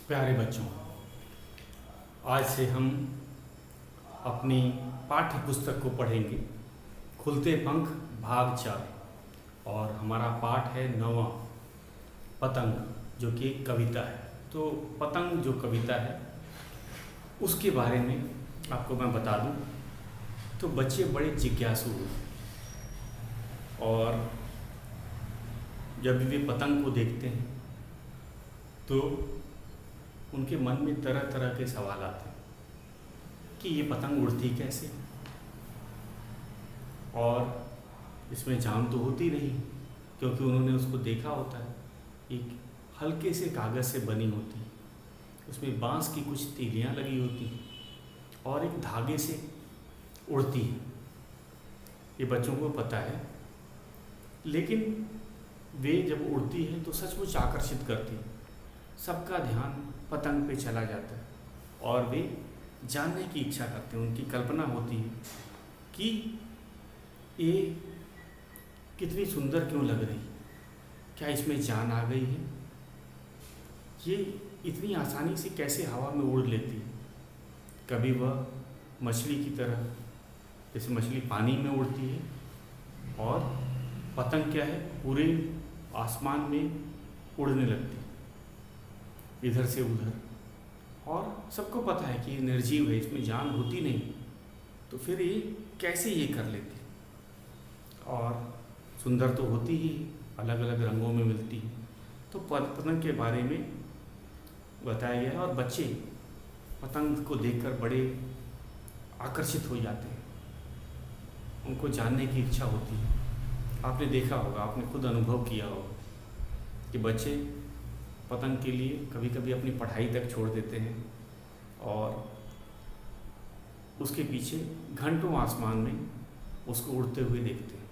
प्यारे बच्चों, आज से हम अपनी पाठ्य पुस्तक को पढ़ेंगे। खुलते पंख भाग 4 और हमारा पाठ है 9वां, पतंग, जो कि एक कविता है। तो पतंग जो कविता है उसके बारे में आपको मैं बता दूं तो बच्चे बड़े जिज्ञासु हुए और जब भी वे पतंग को देखते हैं तो उनके मन में तरह तरह के सवाल आते हैं कि ये पतंग उड़ती कैसे, और इसमें जान तो होती नहीं क्योंकि उन्होंने उसको देखा होता है। एक हल्के से कागज़ से बनी होती है, उसमें बांस की कुछ तीलियां लगी होती हैं और एक धागे से उड़ती है। ये बच्चों को पता है, लेकिन वे जब उड़ती है तो सचमुच आकर्षित करती है। सबका ध्यान पतंग पे चला जाता है और वे जानने की इच्छा करते हैं। उनकी कल्पना होती है कि ये कितनी सुंदर क्यों लग रही, क्या इसमें जान आ गई है, ये इतनी आसानी से कैसे हवा में उड़ लेती है। कभी वह मछली की तरह, जैसे मछली पानी में उड़ती है, और पतंग क्या है, पूरे आसमान में उड़ने लगती है इधर से उधर। और सबको पता है कि ये निर्जीव है, इसमें जान होती नहीं, तो फिर ये कैसे ये कर लेती। और सुंदर तो होती ही, अलग अलग रंगों में मिलती है। तो पतंग के बारे में बताया गया है और बच्चे पतंग को देखकर बड़े आकर्षित हो जाते हैं, उनको जानने की इच्छा होती है। आपने देखा होगा, आपने खुद अनुभव किया होगा कि बच्चे पतंग के लिए कभी कभी अपनी पढ़ाई तक छोड़ देते हैं और उसके पीछे घंटों आसमान में उसको उड़ते हुए देखते हैं।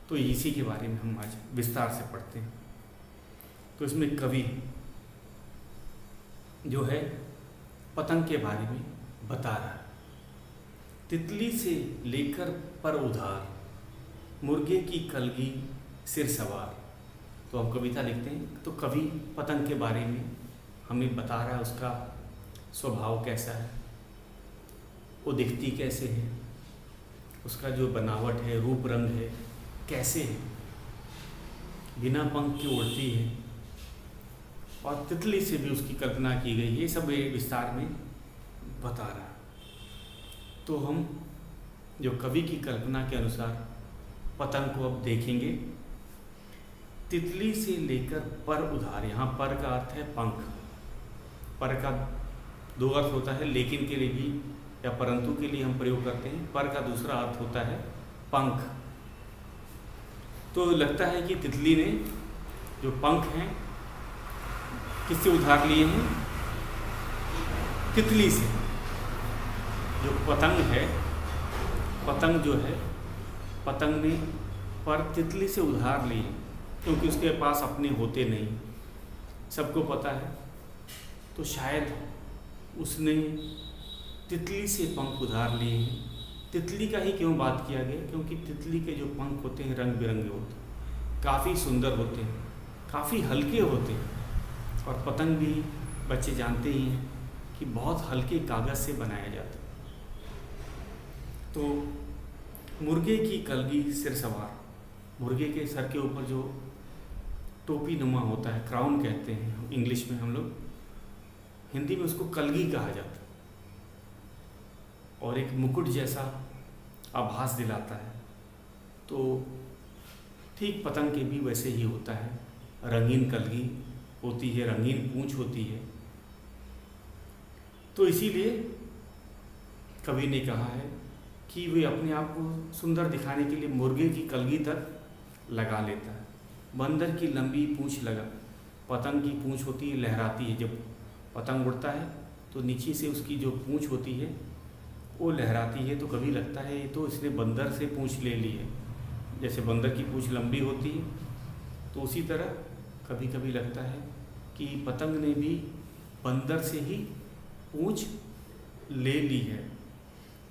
तो इसी के बारे में हम आज विस्तार से पढ़ते हैं। तो इसमें कवि जो है पतंग के बारे में बता रहा है। तितली से लेकर पर उधार, मुर्गे की कलगी सिर सवार। तो हम कविता लिखते हैं तो कवि पतंग के बारे में हमें बता रहा है, उसका स्वभाव कैसा है, वो दिखती कैसे है, उसका जो बनावट है, रूप रंग है, कैसे है, बिना पंख के उड़ती है, और तितली से भी उसकी कल्पना की गई। ये सब विस्तार में बता रहा है। तो हम जो कवि की कल्पना के अनुसार पतंग को अब देखेंगे। तितली से लेकर पर उधार, यहाँ पर का अर्थ है पंख। पर का दो अर्थ होता है, लेकिन के लिए भी या परंतु के लिए हम प्रयोग करते हैं। पर का दूसरा अर्थ होता है पंख। तो लगता है कि तितली ने जो पंख हैं किससे उधार लिए हैं? तितली से। जो पतंग है, पतंग जो है, पतंग ने पर तितली से उधार लिए, क्योंकि उसके पास अपने होते नहीं, सबको पता है। तो शायद उसने तितली से पंख उधार लिए हैं। तितली का ही क्यों बात किया गया? क्योंकि तितली के जो पंख होते हैं रंग बिरंगे होते हैं, काफ़ी सुंदर होते हैं, काफ़ी हल्के होते हैं। और पतंग भी बच्चे जानते ही हैं कि बहुत हल्के कागज़ से बनाया जाता है। तो मुर्गे की कलगी सिर सवार, मुर्गे के सर के ऊपर जो टोपी नुमा होता है, क्राउन कहते हैं इंग्लिश में, हम लोग हिंदी में उसको कलगी कहा जाता है, और एक मुकुट जैसा आभास दिलाता है। तो ठीक पतंग के भी वैसे ही होता है, रंगीन कलगी होती है, रंगीन पूंछ होती है। तो इसीलिए कवि ने कहा है कि वे अपने आप को सुंदर दिखाने के लिए मुर्गे की कलगी तक लगा लेता है। बंदर की लंबी पूंछ लगा, पतंग की पूंछ होती है, लहराती है। जब पतंग उड़ता है तो नीचे से उसकी जो पूंछ होती है वो लहराती है। तो कभी लगता है ये तो इसने बंदर से पूंछ ले ली है, जैसे बंदर की पूंछ लंबी होती है, तो उसी तरह कभी कभी लगता है कि पतंग ने भी बंदर से ही पूंछ ले ली है।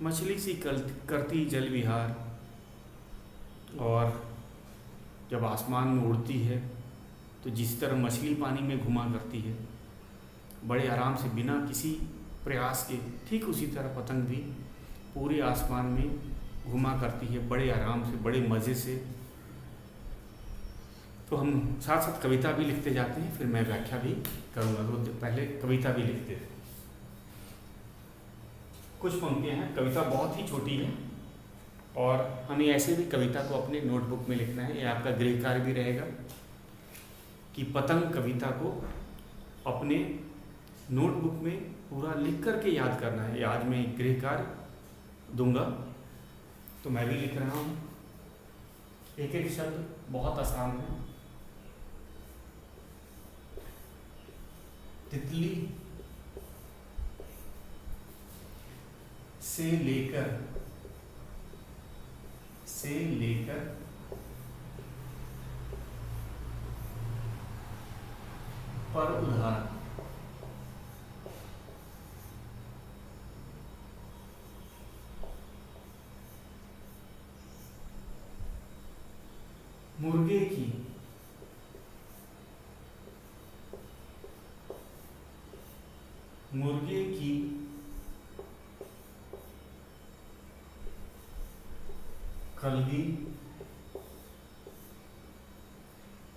मछली सी करती जल विहार, और जब आसमान में उड़ती है तो जिस तरह मछली पानी में घुमा करती है बड़े आराम से बिना किसी प्रयास के, ठीक उसी तरह पतंग भी पूरे आसमान में घुमा करती है बड़े आराम से, बड़े मज़े से। तो हम साथ साथ कविता भी लिखते जाते हैं, फिर मैं व्याख्या भी करूँगा। तो पहले कविता भी लिखते हैं। कुछ पंक्तियाँ हैं, कविता बहुत ही छोटी है और हमें ऐसे भी कविता को अपने नोटबुक में लिखना है। ये आपका गृह कार्य भी रहेगा कि पतंग कविता को अपने नोटबुक में पूरा लिख करके याद करना है। आज मैं गृह कार्य दूंगा तो मैं भी लिख रहा हूँ। एक एक शब्द बहुत आसान है। तितली से लेकर पर उदाहरण, मुर्गे की कलगी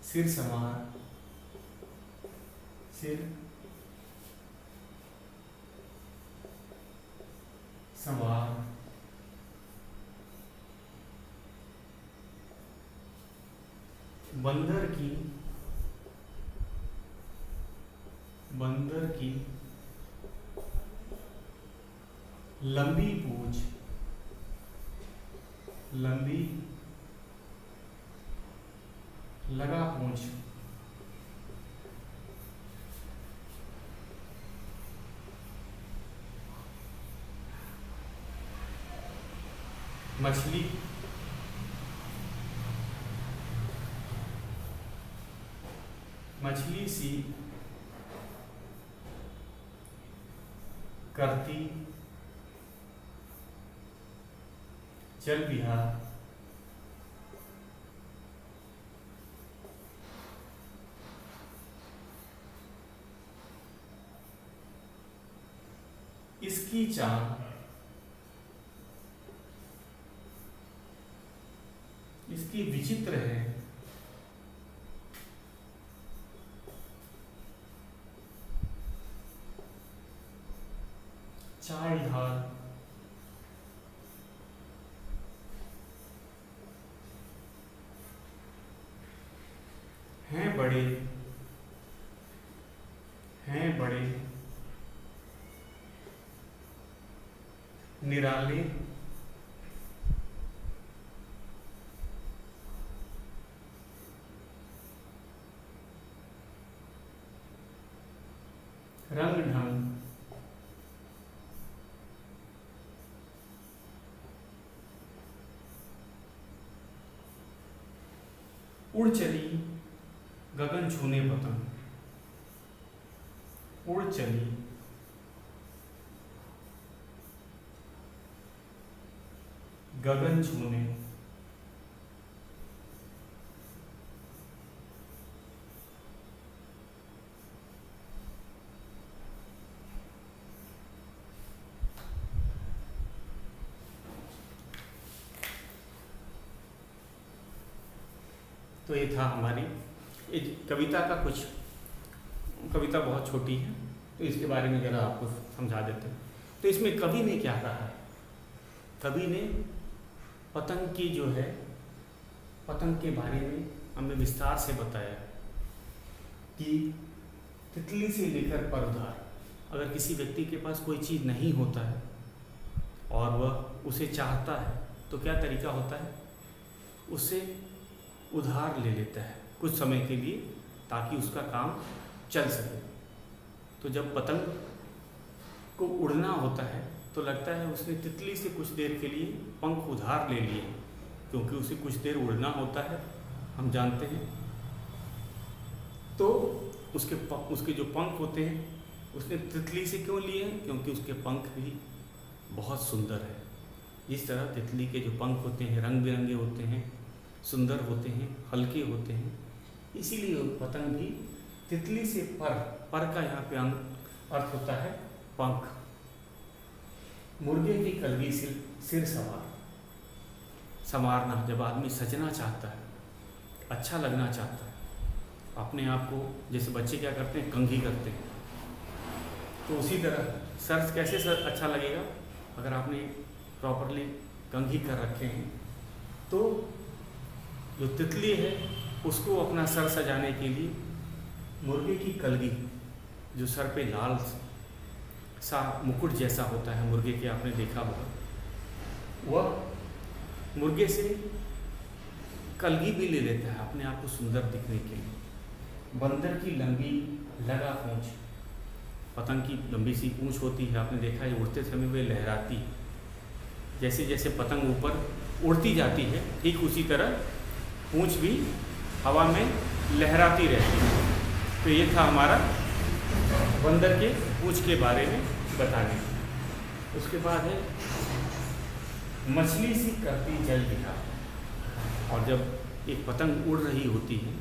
सिर संवार बंदर की लंबी लगा पूंछ, मछली सी करती जल विहार, इसकी विचित्र है, चाल ढाल हैं बड़े निराले रंग ढंग उड़ चली गगन छूने पतंग, उड़ चली गगन छूने तो ये था हमारी कविता का कुछ। कविता बहुत छोटी है तो इसके बारे में ज़रा आपको समझा देते हैं। तो इसमें कवि ने क्या कहा है? कवि ने पतंग की जो है, पतंग के बारे में हमें विस्तार से बताया कि तितली से लेकर पर उधार, अगर किसी व्यक्ति के पास कोई चीज़ नहीं होता है और वह उसे चाहता है तो क्या तरीका होता है? उसे उधार ले लेता है कुछ समय के लिए ताकि उसका काम चल सके। तो जब पतंग को उड़ना होता है तो लगता है उसने तितली से कुछ देर के लिए पंख उधार ले लिए, क्योंकि उसे कुछ देर उड़ना होता है, हम जानते हैं। तो उसके जो पंख होते हैं उसने तितली से क्यों लिए हैं? क्योंकि उसके पंख भी बहुत सुंदर है। जिस तरह तितली के जो पंख होते हैं रंग बिरंगे होते हैं, सुंदर होते हैं, हल्के होते हैं, इसीलिए वो पतंग भी तितली से पर का यहाँ पे अर्थ होता है पंख। मुर्गे की कलगी सिर संवारना, जब आदमी सजना चाहता है, अच्छा लगना चाहता है अपने आप को, जैसे बच्चे क्या करते हैं, कंघी करते हैं, तो उसी तरह सर कैसे अच्छा लगेगा अगर आपने प्रॉपरली कंघी कर रखे हैं। तो जो तितली है उसको अपना सर सजाने के लिए मुर्गे की कलगी, जो सर पे लाल सा मुकुट जैसा होता है मुर्गे के, आपने देखा होगा, वह मुर्गे से कलगी भी ले लेता है अपने आप को सुंदर दिखने के लिए। बंदर की लंबी लगा पूंछ, पतंग की लंबी सी पूंछ होती है, आपने देखा है उड़ते समय वे लहराती है। जैसे जैसे पतंग ऊपर उड़ती जाती है ठीक उसी तरह पूंछ भी हवा में लहराती रहती है। तो ये था हमारा बंदर के पूंछ के बारे में बताने। उसके बाद है मछली सी करती जल विहार। और जब एक पतंग उड़ रही होती है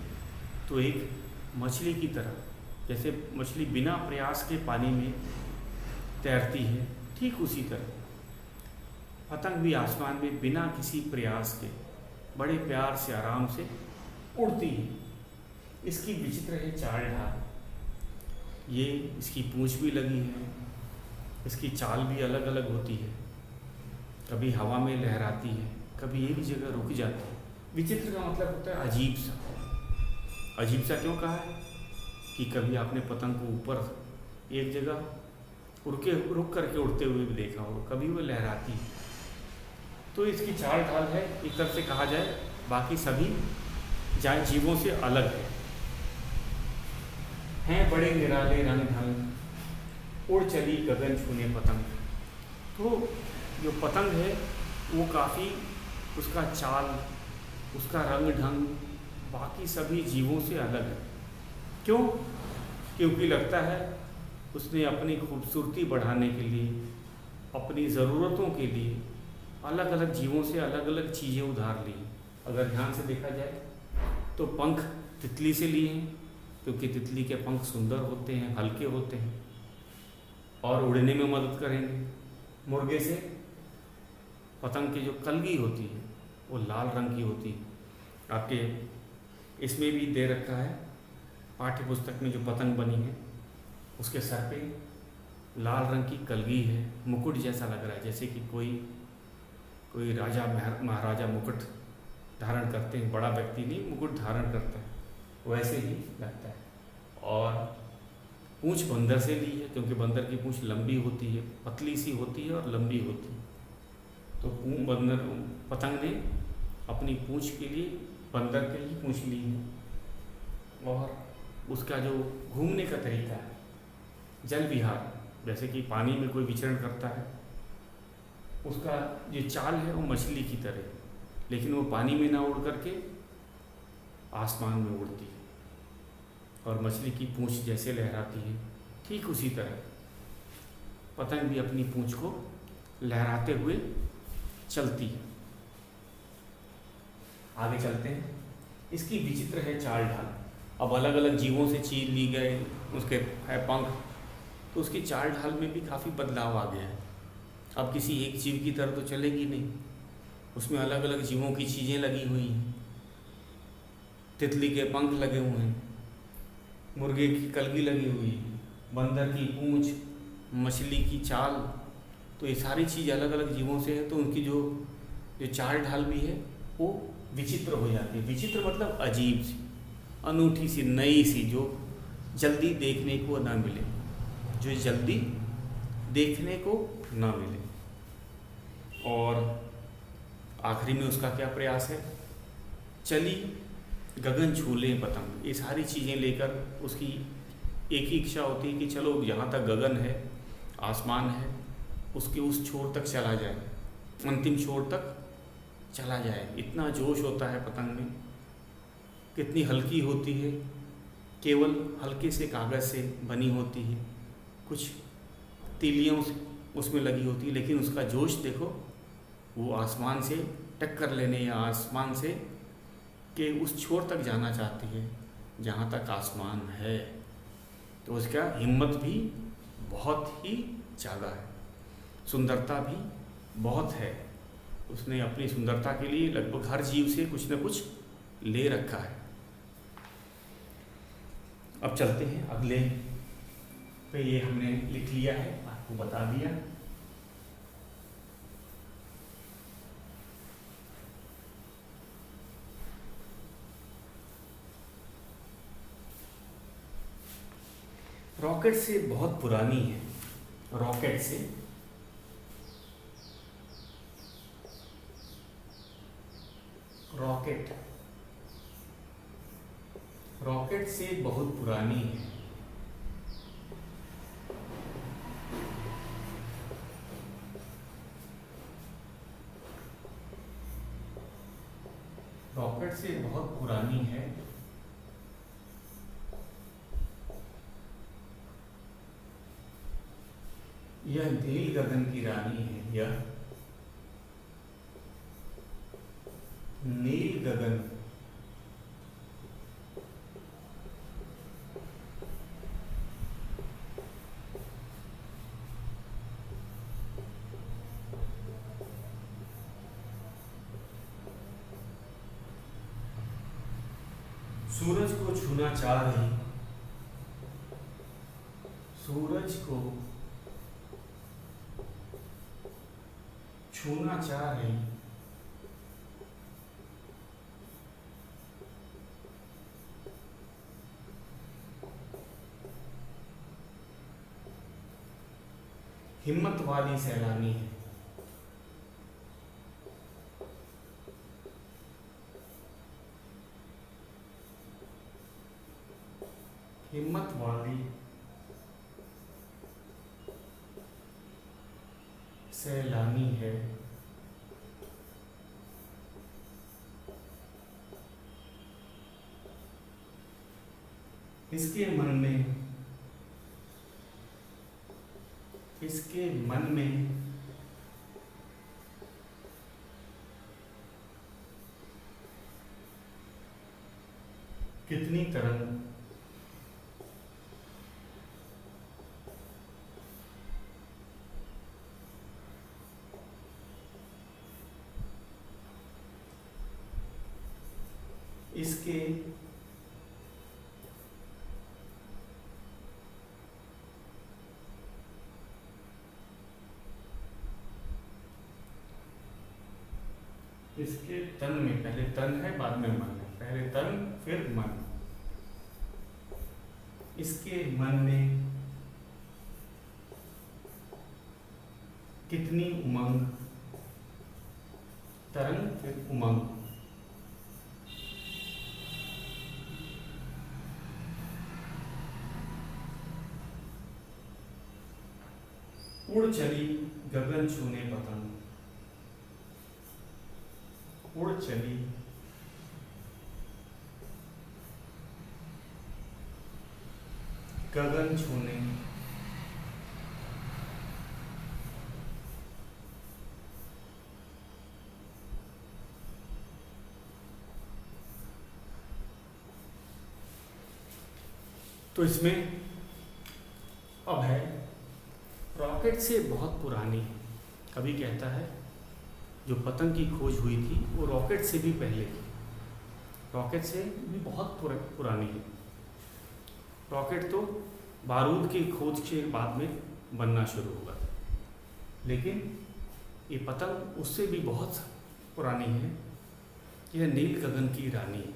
तो एक मछली की तरह, जैसे मछली बिना प्रयास के पानी में तैरती है, ठीक उसी तरह पतंग भी आसमान में बिना किसी प्रयास के बड़े प्यार से आराम से उड़ती है। इसकी विचित्र है चाल ढाल, ये इसकी पूंछ भी लगी है, इसकी चाल भी अलग अलग होती है, कभी हवा में लहराती है, कभी एक जगह रुक जाती है। विचित्र का मतलब होता है अजीब सा। अजीब सा क्यों कहा है कि कभी आपने पतंग को ऊपर एक जगह रुक करके उड़ते हुए भी देखा हो, कभी वो लहराती है। तो इसकी चाल ढाल है, एक तरह से कहा जाए बाकी सभी जीवों से अलग है। हैं बड़े निराले रंग ढंग, उड़ चली गगन छूने पतंग। तो जो पतंग है वो काफ़ी, उसका चाल, उसका रंग ढंग बाकी सभी जीवों से अलग है। क्यों? क्योंकि लगता है उसने अपनी खूबसूरती बढ़ाने के लिए, अपनी ज़रूरतों के लिए अलग अलग जीवों से अलग अलग चीज़ें उधार ली। अगर ध्यान से देखा जाए तो पंख तितली से लिए हैं, क्योंकि तितली के पंख सुंदर होते हैं, हल्के होते हैं और उड़ने में मदद करेंगे। मुर्गे से पतंग की जो कलगी होती है वो लाल रंग की होती है। आपके इसमें भी दे रखा है पाठ्य पुस्तक में, जो पतंग बनी है उसके सर पे लाल रंग की कलगी है, मुकुट जैसा लग रहा है, जैसे कि कोई राजा महाराजा मुकुट धारण करते हैं, बड़ा व्यक्ति नहीं मुकुट धारण करता है, वैसे ही लगता है। और पूंछ बंदर से ली है, क्योंकि बंदर की पूंछ लंबी होती है, पतली सी होती है और लंबी होती है। तो पतंग ने अपनी पूंछ के लिए बंदर के ही पूंछ ली है। और उसका जो घूमने का तरीका है, जल विहार, जैसे कि पानी में कोई विचरण करता है, उसका जो चाल है वो मछली की तरह, लेकिन वो पानी में ना उड़ करके आसमान में उड़ती है। और मछली की पूंछ जैसे लहराती है, ठीक उसी तरह पतंग भी अपनी पूंछ को लहराते हुए चलती है। आगे चलते हैं। इसकी विचित्र है चाल ढाल। अब अलग अलग जीवों से चीज ली गए, उसके है पंख, तो उसकी चाल ढाल में भी काफ़ी बदलाव आ गया है। अब किसी एक जीव की तरह तो चलेगी नहीं, उसमें अलग अलग जीवों की चीज़ें लगी हुई हैं। तितली के पंख लगे हुए हैं, मुर्गे की कलगी लगी हुई है, बंदर की पूंछ, मछली की चाल, तो ये सारी चीज़ अलग अलग जीवों से है। तो उनकी जो चाल ढाल भी है वो विचित्र हो जाती है। विचित्र मतलब अजीब सी, अनूठी सी, नई सी, जो जल्दी देखने को ना मिले, जो जल्दी देखने को ना मिले। और आखिरी में उसका क्या प्रयास है, चली गगन छूले पतंग। ये सारी चीज़ें लेकर उसकी एक ही इच्छा होती है कि चलो जहाँ तक गगन है, आसमान है, उसके उस छोर तक चला जाए, अंतिम छोर तक चला जाए। इतना जोश होता है पतंग में, कितनी हल्की होती है, केवल हल्के से कागज़ से बनी होती है, कुछ तीलियाँ उसमें लगी होती है, लेकिन उसका जोश देखो, वो आसमान से टक्कर लेने या आसमान से के उस छोर तक जाना चाहती है। जहाँ तक आसमान है, तो उसका हिम्मत भी बहुत ही ज़्यादा है, सुंदरता भी बहुत है। उसने अपनी सुंदरता के लिए लगभग हर जीव से कुछ न कुछ ले रखा है। अब चलते हैं अगले पे। ये हमने लिख लिया है, आपको बता दिया। रॉकेट से बहुत पुरानी है। रॉकेट से रॉकेट रॉकेट से बहुत पुरानी है। रॉकेट से बहुत पुरानी है। यह नील गगन की रानी है। यह नील गगन सूरज को छूना चाह रही, सूरज को छूना चाह रही हिम्मत वाली सैलानी है। हिम्मत वाली सैलानी है। इसके मन में कितनी तरंग इसके इसके तन में, पहले तन है बाद में मन है, पहले तन फिर मन। इसके मन में कितनी उमंग, तरंग फिर उमंग। उड़ चली गगन छूने पतंग, उड़ चली गगन छूने तो इसमें अब है रॉकेट से बहुत पुरानी है। कभी कहता है जो पतंग की खोज हुई थी वो रॉकेट से भी पहले की, रॉकेट से भी बहुत पुरानी है। रॉकेट तो बारूद की खोज के बाद में बनना शुरू हुआ, लेकिन ये पतंग उससे भी बहुत पुरानी है। यह नील गगन की रानी है।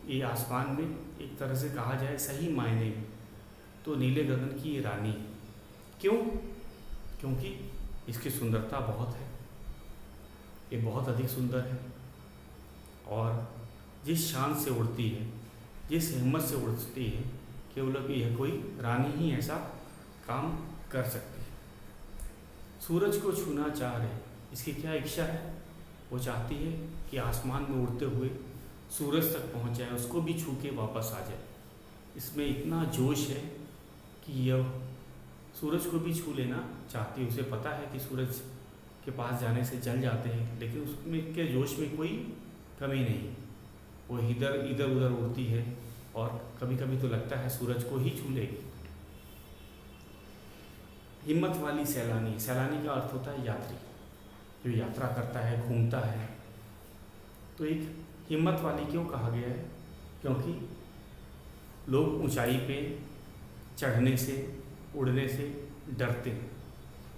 ये आसमान में एक तरह से कहा जाए सही मायने में तो नीले गगन की ये रानी है। क्यों? क्योंकि इसकी सुंदरता बहुत है, ये बहुत अधिक सुंदर है, और जिस शान से उड़ती है, जिस हिम्मत से उड़ती है, केवल यह कोई रानी ही ऐसा काम कर सकती है। सूरज को छूना चाह रहे, इसकी क्या इच्छा है? वो चाहती है कि आसमान में उड़ते हुए सूरज तक पहुंच जाए, उसको भी छू के वापस आ जाए। इसमें इतना जोश है कि यह सूरज को भी छू लेना चाहती है। उसे पता है कि सूरज के पास जाने से जल जाते हैं, लेकिन उसमें के जोश में कोई कमी नहीं। वो इधर इधर उधर उड़ती है, और कभी कभी तो लगता है सूरज को ही छू लेगी। हिम्मत वाली सैलानी, सैलानी का अर्थ होता है यात्री, जो यात्रा करता है, घूमता है। तो एक हिम्मत वाली क्यों कहा गया है? क्योंकि लोग ऊंचाई पे चढ़ने से, उड़ने से डरते हैं,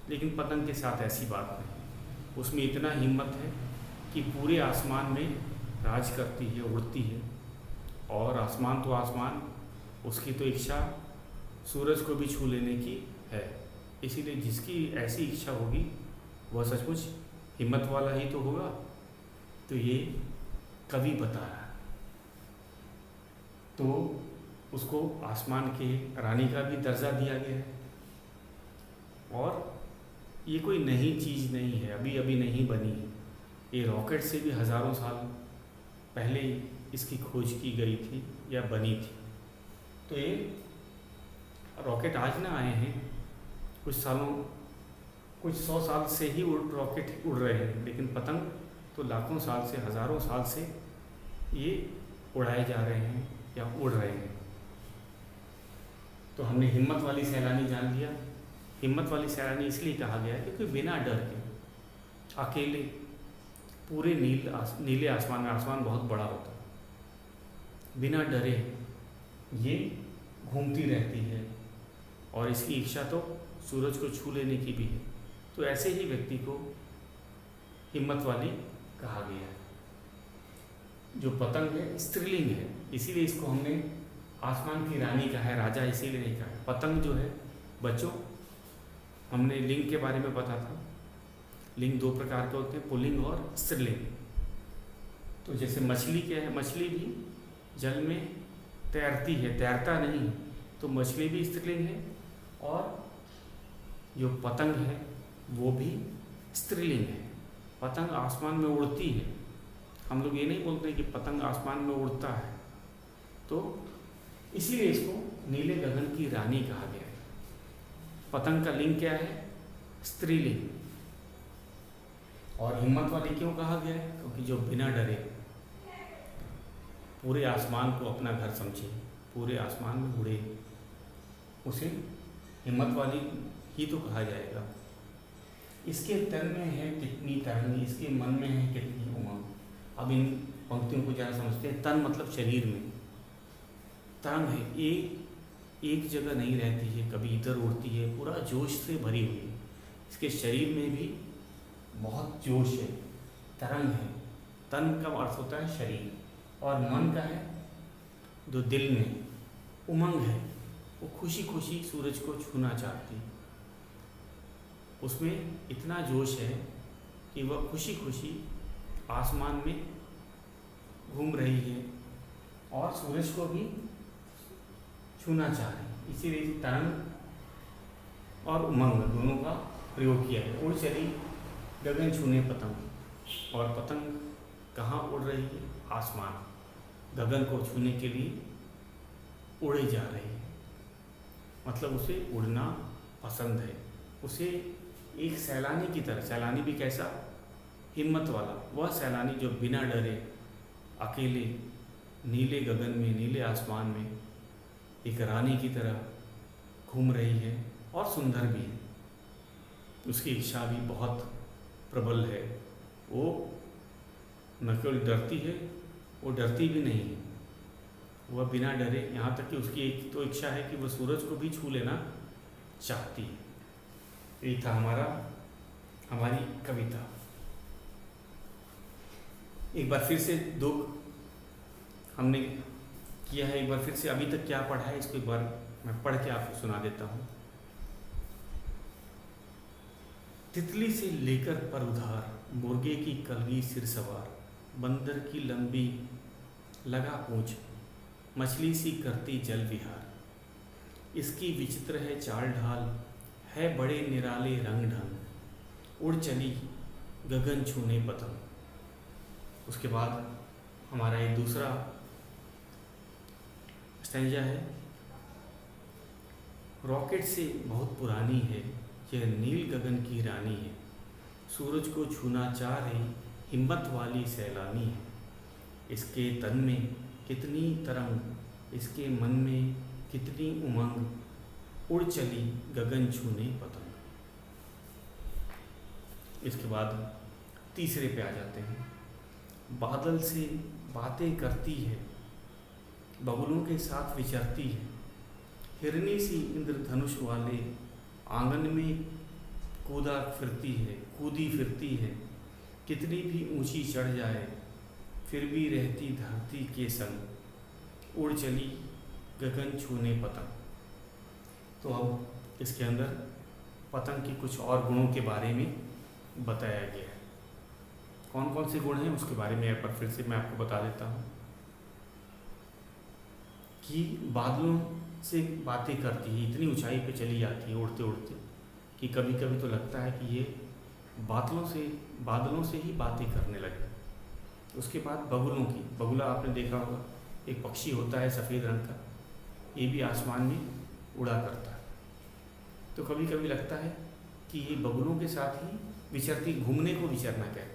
लेकिन पतंग के साथ ऐसी बात नहीं। उसमें इतना हिम्मत है कि पूरे आसमान में राज करती है, उड़ती है। और आसमान तो आसमान, उसकी तो इच्छा सूरज को भी छू लेने की है। इसीलिए जिसकी ऐसी इच्छा होगी वह सचमुच हिम्मत वाला ही तो होगा। तो ये कवि बता रहा है, तो उसको आसमान के रानी का भी दर्जा दिया गया है। और ये कोई नई चीज़ नहीं है, अभी अभी नहीं बनी है। ये रॉकेट से भी हज़ारों साल पहले इसकी खोज की गई थी या बनी थी। तो ये रॉकेट आज ना आए हैं, कुछ 100 साल से ही रॉकेट उड़ रहे हैं, लेकिन पतंग तो लाखों साल से, हज़ारों साल से ये उड़ाए जा रहे हैं या उड़ रहे हैं। तो हमने हिम्मत वाली सैलानी जान लिया। हिम्मत वाली सैलानी इसलिए कहा गया है क्योंकि बिना डर के अकेले पूरे नीले आसमान में, आसमान बहुत बड़ा होता है, बिना डरे ये घूमती रहती है और इसकी इच्छा तो सूरज को छू लेने की भी है। तो ऐसे ही व्यक्ति को हिम्मत वाली कहा गया है। जो पतंग है स्त्रीलिंग है, इसीलिए इसको हमने आसमान की रानी कहा है, राजा इसीलिए नहीं कहा है। पतंग जो है, बच्चों हमने लिंग के बारे में पता था। लिंग 2 प्रकार के होते हैं, पुल्लिंग और स्त्रीलिंग। तो जैसे मछली क्या है, मछली भी जल में तैरती है, तैरता नहीं, तो मछली भी स्त्रीलिंग है। और जो पतंग है वो भी स्त्रीलिंग है। पतंग आसमान में उड़ती है। हम लोग ये नहीं बोलते कि पतंग आसमान में उड़ता है। तो इसीलिए इसको नीले गगन की रानी कहा गया है। पतंग का लिंग क्या है? स्त्रीलिंग। और हिम्मत वाली क्यों कहा गया है? क्योंकि जो बिना डरे पूरे आसमान को अपना घर समझे, पूरे आसमान में उड़े, उसे हिम्मत वाली ही तो कहा जाएगा। इसके तन में है कितनी तरंग, इसके मन में है कितनी उमंग। अब इन पंक्तियों को जरा समझते हैं। तन मतलब शरीर में तरंग है, एक जगह नहीं रहती है, कभी इधर उड़ती है, पूरा जोश से भरी हुई है। इसके शरीर में भी बहुत जोश है, तरंग है। तन का अर्थ होता है शरीर, और मन का है जो दिल में उमंग है, वो खुशी खुशी सूरज को छूना चाहती। उसमें इतना जोश है कि वह खुशी खुशी आसमान में घूम रही है और सूरज को भी छूना चाह रही। इसीलिए तरंग और उमंग दोनों का प्रयोग किया है। उड़ चली गगन छूने पतंग, और पतंग कहाँ उड़ रही है? आसमान, गगन को छूने के लिए उड़े जा रही है। मतलब उसे उड़ना पसंद है। उसे एक सैलानी की तरह, सैलानी भी कैसा? हिम्मत वाला। वह सैलानी जो बिना डरे अकेले नीले गगन में, नीले आसमान में एक रानी की तरह घूम रही है, और सुंदर भी है। उसकी इच्छा भी बहुत प्रबल है। वो न केवल डरती है, वो डरती भी नहीं है। वह बिना डरे, यहाँ तक कि उसकी एक तो इच्छा है कि वह सूरज को भी छू लेना चाहती है। ये था हमारी कविता। एक बार फिर से दो हमने किया है। एक बार फिर से अभी तक क्या पढ़ा है इसको एक बार मैं पढ़ के आपको सुना देता हूँ। तितली से लेकर पर उधार, मुर्गे की कलगी सिर सवार, बंदर की लंबी लगा पूंछ, मछली सी करती जल विहार। इसकी विचित्र है चाल ढाल, है बड़े निराले रंग ढंग, उड़ चली गगन छूने पतंग। उसके बाद हमारा ये दूसरा स्टैंजा है। रॉकेट से बहुत पुरानी है, यह नील गगन की रानी है, सूरज को छूना चाह रही हिम्मत वाली सैलानी है। इसके तन में कितनी तरंग इसके मन में कितनी उमंग, उड़ चली गगन छूने पतंग। इसके बाद तीसरे पे आ जाते हैं। बादल से बातें करती है, बगुलों के साथ विचरती है, हिरनी सी इंद्रधनुष वाले आंगन में कूदी फिरती है, कितनी भी ऊंची चढ़ जाए फिर भी रहती धरती के संग, उड़ चली गगन छूने पतंग। तो अब इसके अंदर पतंग के कुछ और गुणों के बारे में बताया गया है। कौन कौन से गुण हैं उसके बारे में एक बार फिर से मैं आपको बता देता हूँ कि बादलों से बातें करती है, इतनी ऊंचाई पे चली जाती है उड़ते उड़ते कि कभी कभी तो लगता है कि ये बादलों से ही बातें करने लगे। उसके बाद बगुला आपने देखा होगा, एक पक्षी होता है सफ़ेद रंग का, ये भी आसमान में उड़ा करता है। तो कभी कभी लगता है कि ये बगुलों के साथ ही विचरती, घूमने को विचरना कहते हैं।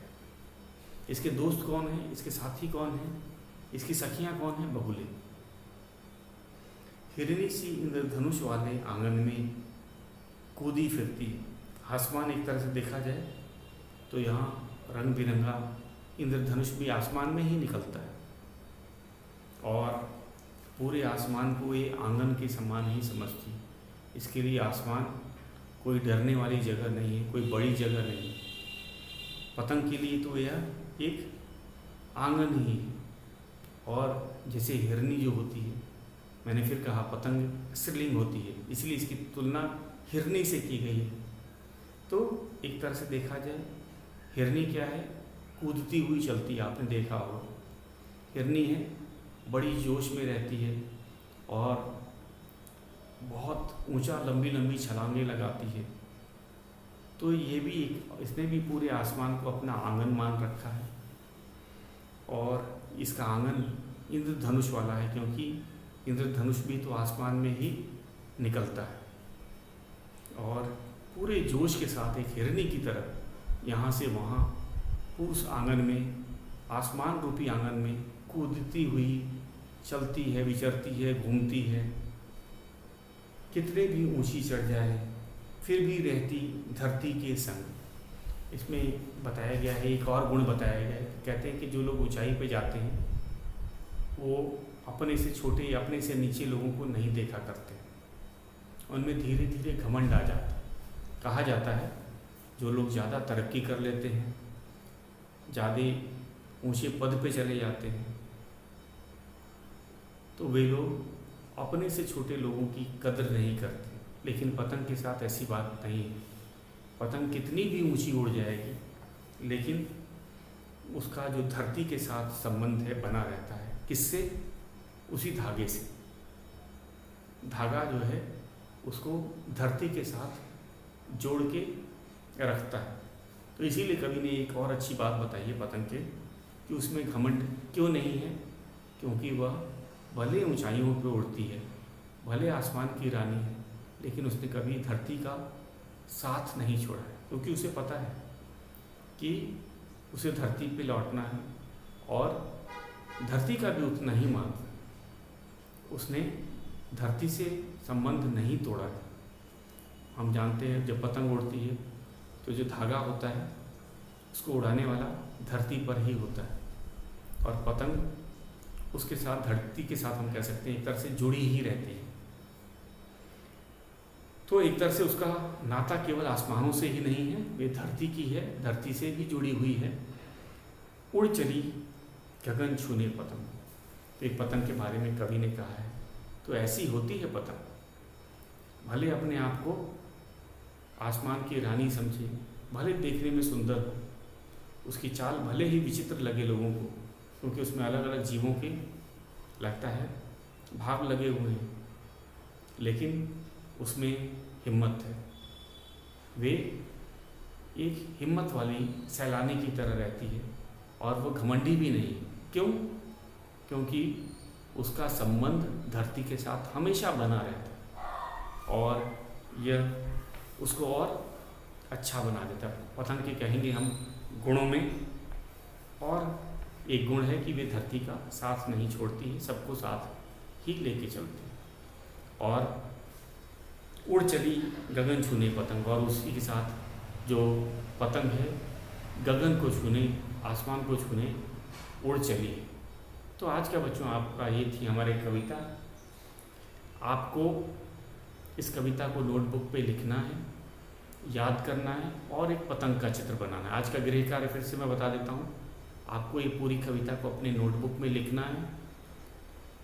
इसके दोस्त कौन हैं, इसके साथी कौन हैं, इसकी सखियाँ कौन हैं? बगुले। हिरनी सी इंद्रधनुष वाले आंगन में कूदी फिरती है। आसमान एक तरह से देखा जाए तो यहाँ रंग बिरंगा इंद्रधनुष भी आसमान में ही निकलता है और पूरे आसमान को ये आंगन के समान ही समझती है। इसके लिए आसमान कोई डरने वाली जगह नहीं है, कोई बड़ी जगह नहीं है। पतंग के लिए तो यह एक आंगन ही है। और जैसे हिरनी जो होती है, मैंने फिर कहा पतंग स्त्रीलिंग होती है, इसलिए इसकी तुलना हिरनी से की गई है। तो एक तरह से देखा जाए हिरनी क्या है? कूदती हुई चलती है, आपने देखा होगा। हिरनी है, बड़ी जोश में रहती है और बहुत ऊंचा लंबी लंबी छलांगें लगाती है। तो ये भी इसने भी पूरे आसमान को अपना आंगन मान रखा है और इसका आंगन इंद्रधनुष वाला है, क्योंकि इंद्रधनुष भी तो आसमान में ही निकलता है। और पूरे जोश के साथ एक हिरनी की तरह यहाँ से वहाँ उस आंगन में, आसमान रूपी आंगन में कूदती हुई चलती है, विचरती है, घूमती है। कितने भी ऊंची चढ़ जाए फिर भी रहती धरती के संग। इसमें बताया गया है, एक और गुण बताया गया है। कहते हैं कि जो लोग ऊंचाई पे जाते हैं वो अपने से छोटे या अपने से नीचे लोगों को नहीं देखा करते, उनमें धीरे धीरे घमंड आ जाता है। कहा जाता है जो लोग ज़्यादा तरक्की कर लेते हैं, ज़्यादा ऊंचे पद पे चले जाते हैं, तो वे लोग अपने से छोटे लोगों की कदर नहीं करते। लेकिन पतंग के साथ ऐसी बात नहीं है। पतंग कितनी भी ऊंची उड़ जाएगी लेकिन उसका जो धरती के साथ संबंध है बना रहता है। किससे? उसी धागे से। धागा जो है उसको धरती के साथ जोड़ के रखता है। तो इसीलिए कवि ने एक और अच्छी बात बताई है पतंग के, कि उसमें घमंड क्यों नहीं है, क्योंकि वह भले ऊंचाइयों पर उड़ती है, भले आसमान की रानी है, लेकिन उसने कभी धरती का साथ नहीं छोड़ा है, क्योंकि उसे पता है कि उसे धरती पे लौटना है और धरती का भी उतना ही मान है। उसने धरती से संबंध नहीं तोड़ा है। हम जानते हैं जब पतंग उड़ती है तो जो धागा होता है उसको उड़ाने वाला धरती पर ही होता है और पतंग उसके साथ, धरती के साथ हम कह सकते हैं एक तरह से जुड़ी ही रहती है। तो एक तरह से उसका नाता केवल आसमानों से ही नहीं है, वे धरती की है, धरती से भी जुड़ी हुई है। उड़ चली गगन छूने पतंग, तो एक पतंग के बारे में कवि ने कहा है। तो ऐसी होती है पतंग, भले अपने आप को आसमान की रानी समझे, भले देखने में सुंदर हो, उसकी चाल भले ही विचित्र लगे लोगों को, क्योंकि उसमें अलग अलग जीवों के लगता है भाग लगे हुए हैं, लेकिन उसमें हिम्मत है। वे एक हिम्मत वाली सैलानी की तरह रहती है और वो घमंडी भी नहीं। क्यों? क्योंकि उसका संबंध धरती के साथ हमेशा बना रहता है और यह उसको और अच्छा बना देता है। पतंग के कहेंगे हम गुणों में, और एक गुण है कि वे धरती का साथ नहीं छोड़ती है, सबको साथ ही लेके चलते हैं। और उड़ चली गगन छूने पतंग, और उसी के साथ जो पतंग है गगन को छूने, आसमान को छूने उड़ चली। तो आज का बच्चों आपका ये थी हमारी कविता। आपको इस कविता को नोटबुक पे लिखना है, याद करना है और एक पतंग का चित्र बनाना है। आज का गृह कार्य फिर से मैं बता देता हूँ। आपको ये पूरी कविता को अपने नोटबुक में लिखना है,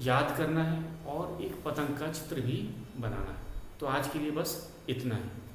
याद करना है और एक पतंग का चित्र भी बनाना है। तो आज के लिए बस इतना ही।